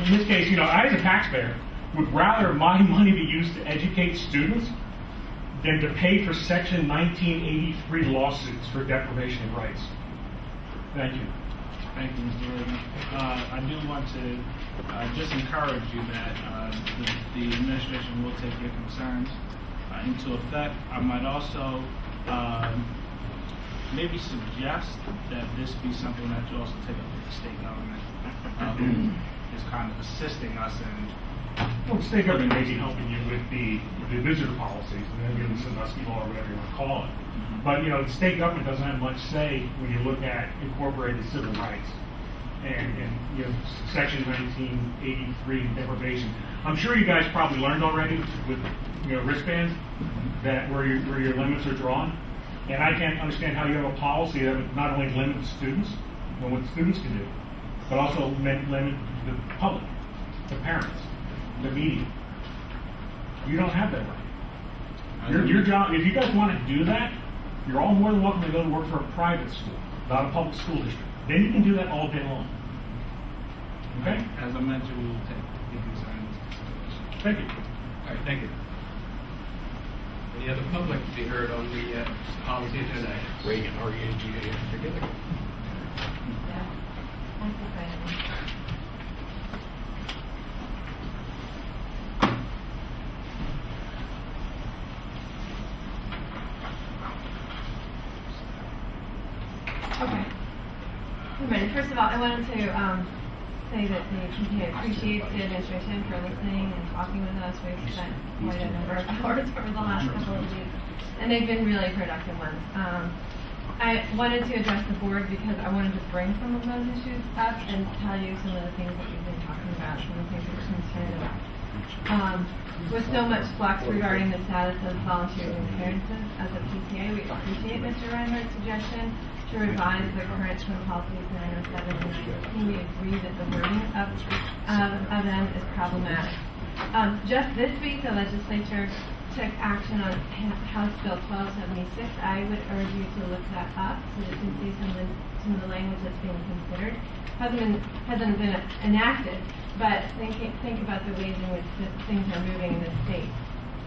in this case, I as a taxpayer would rather my money be used to educate students than to pay for Section 1983 lawsuits for deprivation of rights. Thank you. Thank you, Mr. Reagan. I do want to just encourage you that the administration will take your concerns into effect. I might also maybe suggest that this be something that you also take up with the state government, who is kind of assisting us in. Well, the state government may be helping you with the visitor policies, and then giving some law or whatever you want to call it. But the state government doesn't have much say when you look at incorporated civil rights and Section 1983 deprivation. I'm sure you guys probably learned already with wristbands that where your limits are drawn. And I can't understand how you have a policy that would not only limit the students and what students can do, but also limit the public, the parents, the media. You don't have that right. Your job, if you guys want to do that, you're all more than welcome to go to work for a private school, not a public school district. Then you can do that all day long. Okay? As I mentioned, we will take the concerns into consideration. Thank you. All right, thank you. Any other public to be heard on the policy agenda? Reagan, R-E-A-G-A-N, forget it. Yes. Thank you, Brandon. Okay. First of all, I wanted to say that the PTA appreciates the administration for listening and talking with us. We've spent quite a number of hours over the last couple of weeks, and they've been really productive ones. I wanted to address the board because I wanted to bring some of those issues up and tell you some of the things that we've been talking about, some of the things we're concerned about. With so much flux regarding the status of volunteers and clearances, as a PTA, we appreciate Mr. Reinhardt's suggestion to revise the current twin policies 907 and 915. We agree that the wording of them is problematic. Just this week, the legislature took action on House Bill 1276. I would urge you to look that up so that you can see some of the language that's being considered. Hasn't been enacted, but think about the ways in which things are moving in this state.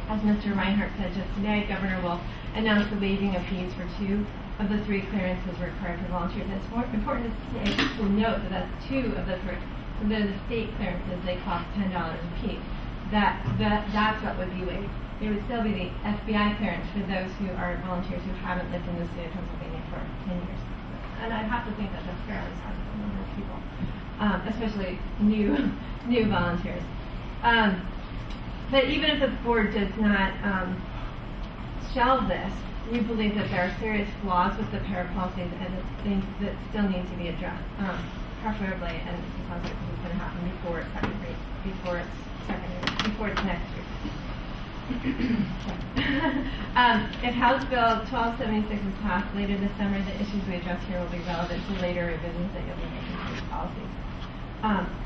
As Mr. Reinhardt said just today, Governor will announce the waiving of fees for 2 of the 3 clearances required for volunteers. It's important to note that that's 2 of the 3. So the state clearances, they cost $10 a piece. That's what would be waived. There would still be the FBI clearance for those who are volunteers who haven't lived in the state of Pennsylvania for 10 years. And I have to think that that's fairly sizable number of people, especially new volunteers. But even if the board does not shelve this, we believe that there are serious flaws with the para policies and things that still need to be addressed, preferably, and it sounds like this is going to happen before it's next year. If House Bill 1276 is passed later this summer, the issues we address here will be relevant to later revisions that you'll be making to these policies.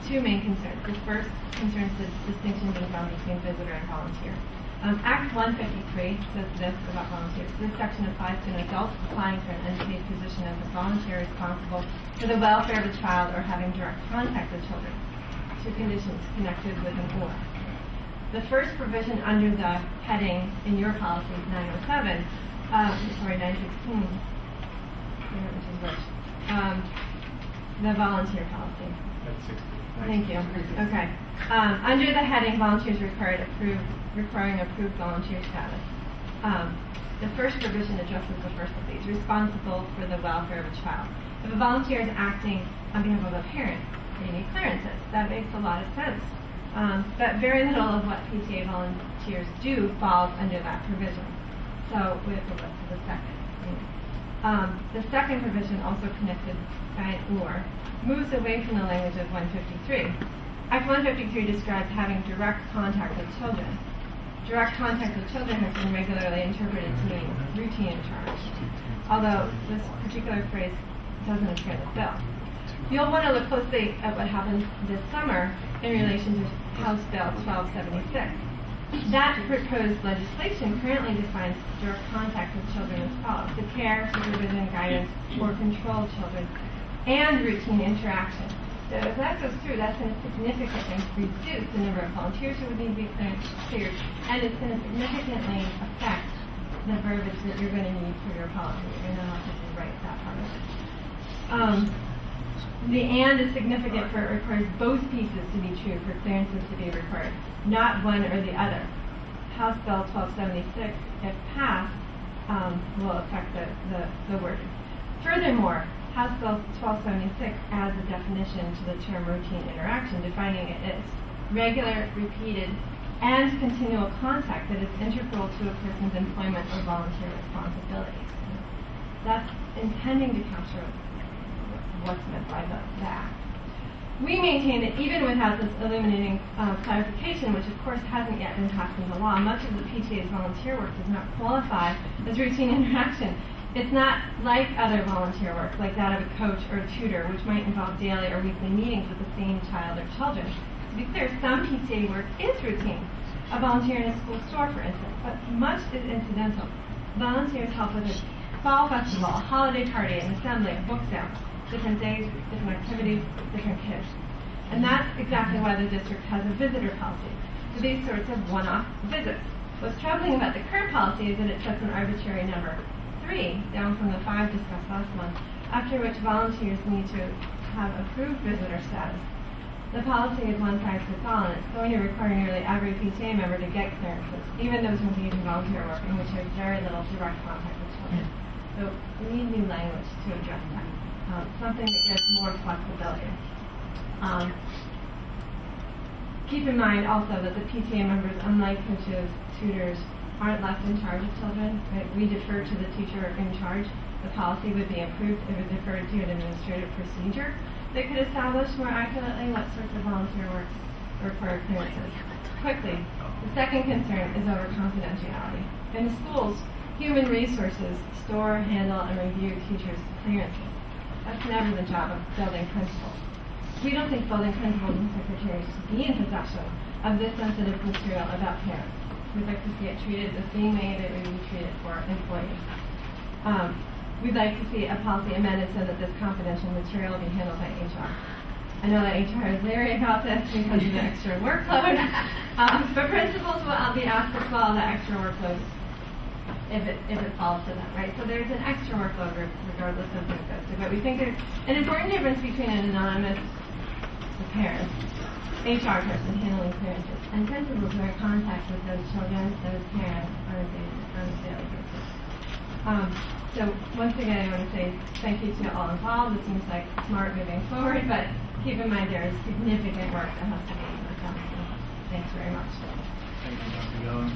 Two main concerns. The first concerns the distinction being drawn between visitor and volunteer. Act 153 says this about volunteers. This section applies to an adult applying for an unpaid position as a volunteer responsible for the welfare of a child or having direct contact with children. Two conditions connected with an or. The first provision under the heading in your policy is 916, which is which? The volunteer policy. Thank you. Okay. Under the heading, volunteers requiring approved volunteer status. The first provision addresses the first of these, responsible for the welfare of a child. If a volunteer is acting on behalf of a parent, they need clearances. That makes a lot of sense. But very little of what PTA volunteers do falls under that provision. So we have to look to the second. The second provision, also connected by an or, moves away from the language of 153. Act 153 describes having direct contact with children. Direct contact with children has been regularly interpreted to mean routine interaction, although this particular phrase doesn't appear in the bill. You'll want to look closely at what happens this summer in relation to House Bill 1276. That proposed legislation currently defines direct contact with children as follows: to care, supervision, guidance, or control children, and routine interaction. So if that goes through, that's going to significantly reduce the number of volunteers who would need to be cleared, and it's going to significantly affect the verbiage that you're going to need for your policy. You're going to have to rewrite that part of it. The and is significant for it requires both pieces to be true for clearances to be required, not one or the other. House Bill 1276, if passed, will affect the wording. Furthermore, House Bill 1276 adds a definition to the term routine interaction, defining it as regular, repeated, and continual contact that is integral to a person's employment or volunteer responsibilities. That's intending to capture what's meant by the act. We maintain that even without this illuminating clarification, which of course hasn't yet been passed into law, much of the PTA's volunteer work does not qualify as routine interaction. It's not like other volunteer work, like that of a coach or a tutor, which might involve daily or weekly meetings with the same child or children. To be clear, some PTA work is routine. A volunteer in a school store, for instance, but much is incidental. Volunteers help with a fall festival, a holiday party, an assembly, a book sale, different days, different activities, different kids. And that's exactly why the district has a visitor policy for these sorts of one-off visits. What's troubling about the current policy is that it sets an arbitrary number, 3, down from the 5 discussed last month, after which volunteers need to have approved visitor status. The policy is one size fits all, and it's going to require nearly every PTA member to get clearances, even those who engage in volunteer work in which there's very little direct contact with children. So we need new language to address that, something that gives more flexibility. Keep in mind also that the PTA members, unlike coaches, tutors, aren't left in charge of children. Right? We defer to the teacher in charge. The policy would be approved if it deferred to an administrative procedure that could establish more accurately what sorts of volunteer works require clearances. Quickly, the second concern is over confidentiality. In the schools, human resources store, handle, and review teachers' clearances. That's never the job of building principals. We don't think building principals and secretaries should be in possession of this sensitive material about parents. We'd like to see it treated the same way that we would treat it for employees. We'd like to see a policy amended so that this confidential material will be handled by HR. I know that HR is leery about this because of the extra workload, but principals will be asked to swallow the extra workload if it falls to them, right? So there's an extra workload regardless of who it goes to. But we think there's an important difference between an anonymous parent, HR person handling clearances, And principals are in contact with those children, those parents on a daily basis. So once again, I want to say thank you to all involved. It seems like smart moving forward, but keep in mind there is significant work that has to be done. So thanks very much. Thank you, Dr. Gillen.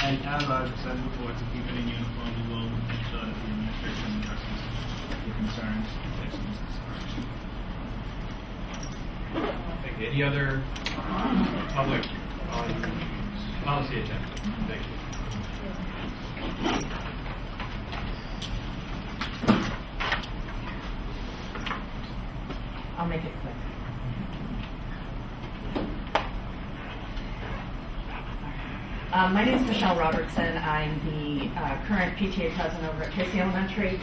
And as I've said before, to keep it in uniform, we will make sure that the administration addresses the concerns if necessary. Thank you. Any other public on policy agenda? Thank you. I'll make it quick. My name is Michelle Robertson. I'm the current PTA president over at Tracy Elementary.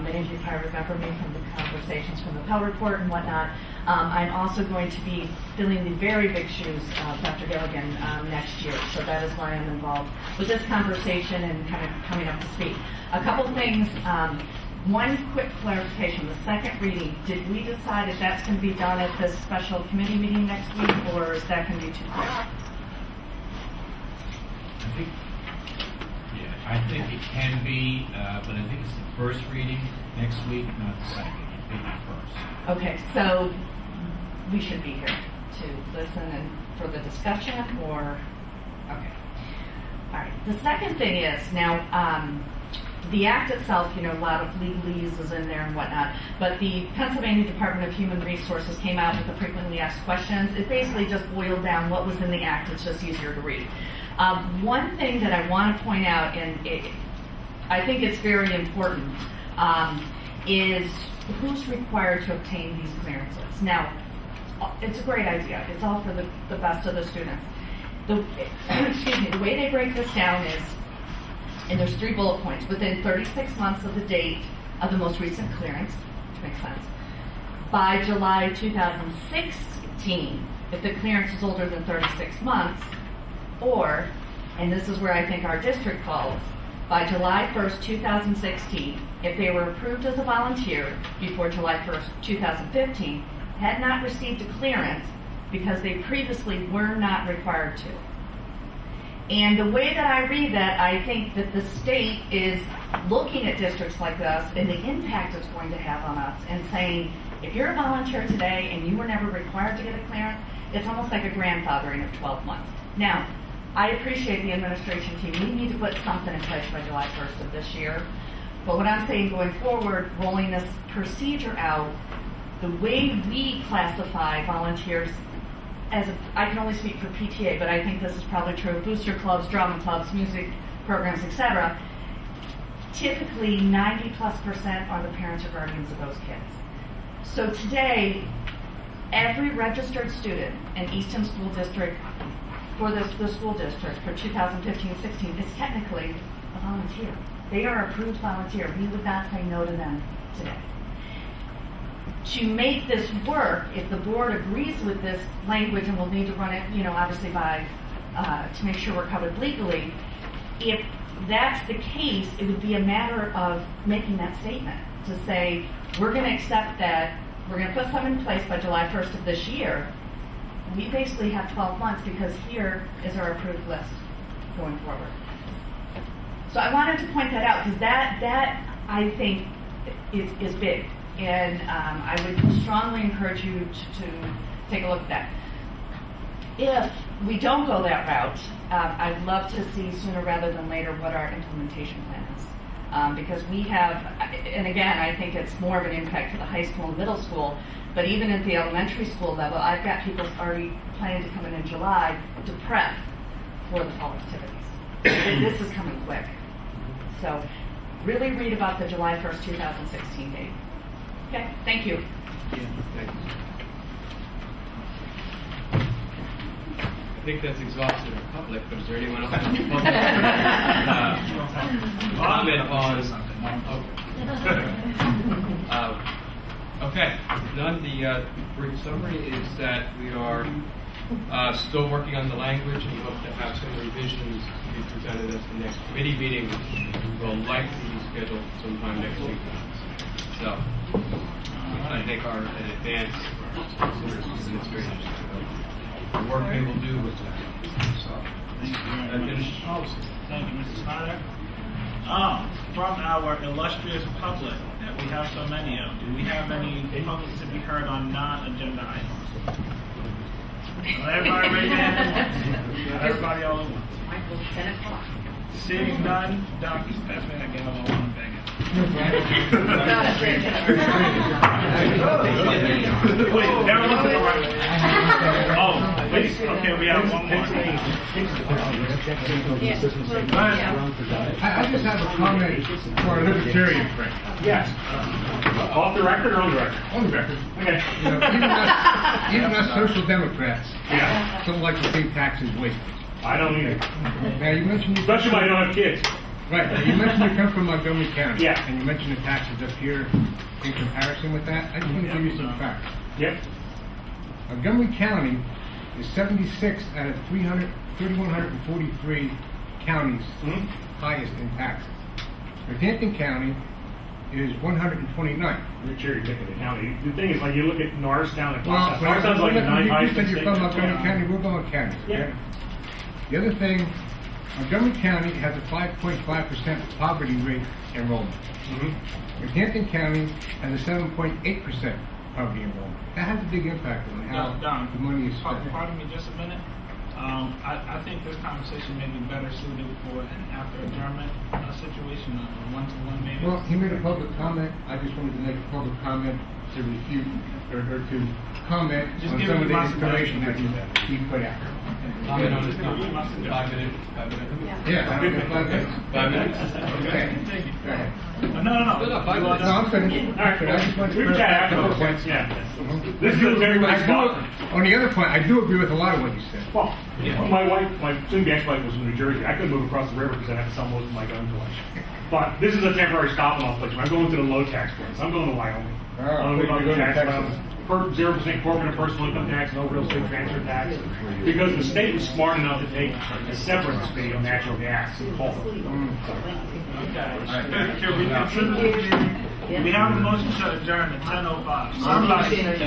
Many of you probably remember me from the conversations from the Pell Report and whatnot. I'm also going to be filling the very big shoes of Dr. Gilligan next year, so that is why I'm involved with this conversation and kind of coming up to speed. A couple things. One quick clarification. The second reading, did we decide if that's going to be done at this special committee meeting next week, or is that going to be too quick? I think it can be, but I think it's the first reading next week, not the second. I think the first. Okay, so we should be here to listen and for the discussion, or okay. All right. The second thing is now the act itself. You know, a lot of legalese is in there and whatnot. But the Pennsylvania Department of Human Resources came out with the frequently asked questions. It basically just boiled down what was in the act. It's just easier to read. One thing that I want to point out, and I think it's very important, is who's required to obtain these clearances. Now, it's a great idea. It's all for the best of the students. The way they break this down is, and there's 3 bullet points, within 36 months of the date of the most recent clearance, which makes sense, by July 2016, if the clearance is older than 36 months, or, and this is where I think our district falls, by July 1st, 2016, if they were approved as a volunteer before July 1st, 2015, had not received a clearance because they previously were not required to. And the way that I read that, I think that the state is looking at districts like this and the impact it's going to have on us and saying, if you're a volunteer today and you were never required to get a clearance, it's almost like a grandfathering of 12 months. Now, I appreciate the administration team. We need to put something in place by July 1st of this year. But what I'm saying going forward, rolling this procedure out, the way we classify volunteers, I can only speak for PTA, but I think this is probably true of booster clubs, drama clubs, music programs, etc. Typically, 90+% are the parents or guardians of those kids. So today, every registered student in Easton School District for the school district for 2015-16 is technically a volunteer. They are an approved volunteer. We would not say no to them today. To make this work, if the board agrees with this language, and we'll need to run it, obviously by, to make sure we're covered legally, if that's the case, it would be a matter of making that statement to say, we're going to accept that, we're going to put something in place by July 1st of this year. We basically have 12 months because here is our approved list going forward. So I wanted to point that out because that I think is big. And I would strongly encourage you to take a look at that. If we don't go that route, I'd love to see sooner rather than later what our implementation plan is. Because we have, and again, I think it's more of an impact to the high school and middle school, but even at the elementary school level, I've got people already planning to come in July to prep for the fall activities. This is coming quick. So really read about the July 1st, 2016 date. Okay, thank you. Thank you. I think that's exhausted our public, but is there anyone else in the public? Comment on... Okay, none. The brief summary is that we are still working on the language and hope to have some revisions to be presented at the next committee meeting, which will likely be scheduled sometime next week. So, I think in advance, consider some administration. the work they will do with that. So, that finishes policy. Thank you, Mr. Snyder. From our illustrious public that we have so many of, do we have any public to be heard on non-agenda items? Well, everybody raise your hand. Everybody all at once. Michael's 10 o'clock. Seeing none, Dr. Stephanie, I give all one begging. Wait, everyone's in the right. Oh, please, okay, we have one more. I just have a comment for our libertarian friend. Yes. Off the record or on the record? On the record. Okay. You know, even us social democrats Yeah. don't like to see taxes wasted. I don't either. Now, you mentioned... Especially when I don't have kids. Right, now you mentioned you come from Montgomery County. Yeah. And you mentioned the taxes up here in comparison with that. I just want to give you some facts. Yep. Montgomery County is 76 out of 3,143 counties highest in taxes. Northampton County is 129th. You're cherry picking the county. The thing is, like, you look at Norristown and Well, Norristown's like the ninth highest you said in you're state. from Montgomery County, we're going county. Yeah. The other thing, Montgomery County has a 5.5% poverty rate enrollment. Northampton County has a 7.8% poverty enrollment. That has a big impact on how Don, the money is spent. pardon me just a minute. I think this conversation may be better suited for an after adjournment situation, a one-to-one maybe. Well, he made a public comment. I just wanted to make a public comment to refute or to comment Just on give some me of the my information that suggestion. he put out. Comment on this topic. 5 minutes. Yeah, I'll give 5 minutes. 5 minutes. Okay. Go ahead. No. 5 minutes. No, I'm finished. All right, I just wanted to we can chat clarify a after couple those points. points. Yeah. This is everybody's spot. On the other point, I do agree with a lot of what you said. Well, my wife, my soon-to-be ex-wife was from New Jersey. I couldn't move across the river because I'd have to sell most of my guns away. But this is a temporary stopping-off place. I'm going to the low tax place. I'm going to Wyoming. I'm going to tax 0% corporate and personal income tax, no real estate transfer tax, because the state was smart enough to take a severance fee on natural gas and coal. Can we consider? We have a motion to adjourn at 10:05. I'll motion it.